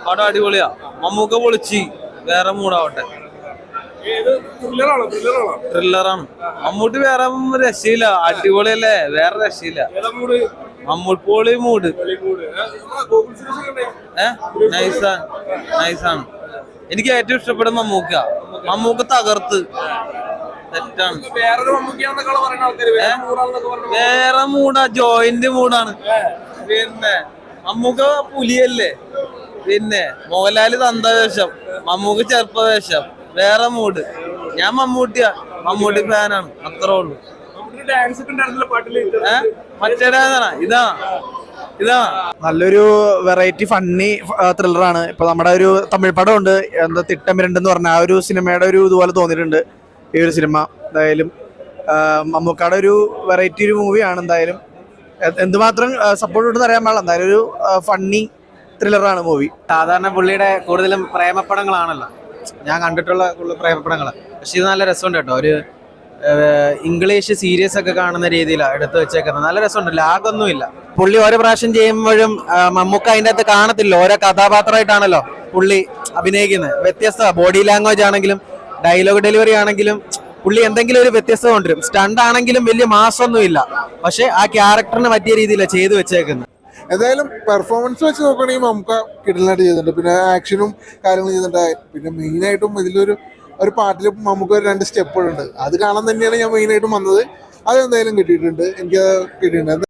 പടം അടിപൊളിയാ. മമ്മൂക്ക പൊളിച്ച് വേറെ മൂടാവട്ടെ. ത്രില്ലറാണ്. മമ്മൂട്ടി വേറെ രക്ഷയില്ല. അടിപൊളിയല്ലേ, വേറെ രക്ഷയില്ല. മമ്മൂട്ടി മൂഡ് നൈസാണ്. എനിക്ക് ഏറ്റവും ഇഷ്ടപ്പെട്ട മമ്മൂക്ക തകർത്ത്. തെറ്റാണ്. വേറെ മൂടാ, ജോയിന്റ് മൂടാണ്. പിന്നെ മമ്മൂക്ക പുലിയല്ലേ, പിന്നെ മോഹൻലാല് തന്തവേഷം, മമ്മൂക്ക ചെറുപ്പവേഷം, വേറെ മൂഡ്. ഞാൻ മമ്മൂട്ടി ഫാനാണ്, അത്രേ ഉള്ളൂ. മറ്റേ ഇതാ നല്ലൊരു വെറൈറ്റി ഫണ്ണി ത്രില്ലറാണ്. ഇപ്പൊ നമ്മുടെ ഒരു തമിഴ് പടം ഉണ്ട്, എന്താ തിട്ടമിരണ്ട് എന്ന് പറഞ്ഞ ആ ഒരു സിനിമയുടെ ഒരു ഇതുപോലെ തോന്നിയിട്ടുണ്ട് ഈ ഒരു സിനിമ. എന്തായാലും മമ്മൂക്കയുടെ ഒരു വെറൈറ്റി ഒരു മൂവിയാണ്. എന്തായാലും എന്തുമാത്രം സപ്പോർട്ട് ഉണ്ടെന്ന് അറിയാൻ പാടില്ല. എന്തായാലും ഒരു ഫണ്ണി ത്രില്ലറാണ് മൂവി. സാധാരണ പുള്ളിയുടെ കൂടുതലും പ്രേമപ്പടങ്ങളാണല്ലോ ഞാൻ കണ്ടിട്ടുള്ള പ്രേമപ്പടങ്ങൾ. പക്ഷെ ഇത് നല്ല രസമുണ്ട് കേട്ടോ. ഒരു ഇംഗ്ലീഷ് സീരീസ് ഒക്കെ കാണുന്ന രീതിയിലാണ് എടുത്തു വെച്ചേക്കുന്നത്. നല്ല രസമുണ്ട്, ലാഗൊന്നും ഇല്ല. പുള്ളി ഓരോ പ്രാവശ്യം ചെയ്യുമ്പോഴും മമ്മൂക്ക അതിൻ്റെ അകത്ത് കാണത്തില്ല, ഓരോ കഥാപാത്രമായിട്ടാണല്ലോ പുള്ളി അഭിനയിക്കുന്നത്. വ്യത്യസ്ത ബോഡി ലാംഗ്വേജ് ആണെങ്കിലും ഡയലോഗ് ഡെലിവറി ആണെങ്കിലും പുള്ളി എന്തെങ്കിലും ഒരു വ്യത്യസ്തത കൊണ്ടുവരും. സ്റ്റണ്ട് ആണെങ്കിലും വലിയ മാസമൊന്നും ഇല്ല, പക്ഷെ ആ ക്യാരക്ടറിന് പറ്റിയ രീതിയിലാണ് ചെയ്തു വെച്ചേക്കുന്നത്. എന്തായാലും പെർഫോമൻസ് വെച്ച് നോക്കുകയാണെങ്കിൽ നമുക്ക് കിടലായിട്ട് ചെയ്തിട്ടുണ്ട്. പിന്നെ ആക്ഷനും കാര്യങ്ങളും ചെയ്തിട്ടുണ്ട്. പിന്നെ മെയിനായിട്ടും ഒരു പാട്ടിൽ നമുക്ക് ഒരു 2 സ്റ്റെപ്പുകളുണ്ട്, അത് കാണാൻ തന്നെയാണ് ഞാൻ മെയിനായിട്ടും വന്നത്. അതെന്തായാലും കിട്ടിയിട്ടുണ്ട്, എനിക്ക് കിട്ടിയിട്ടുണ്ട്.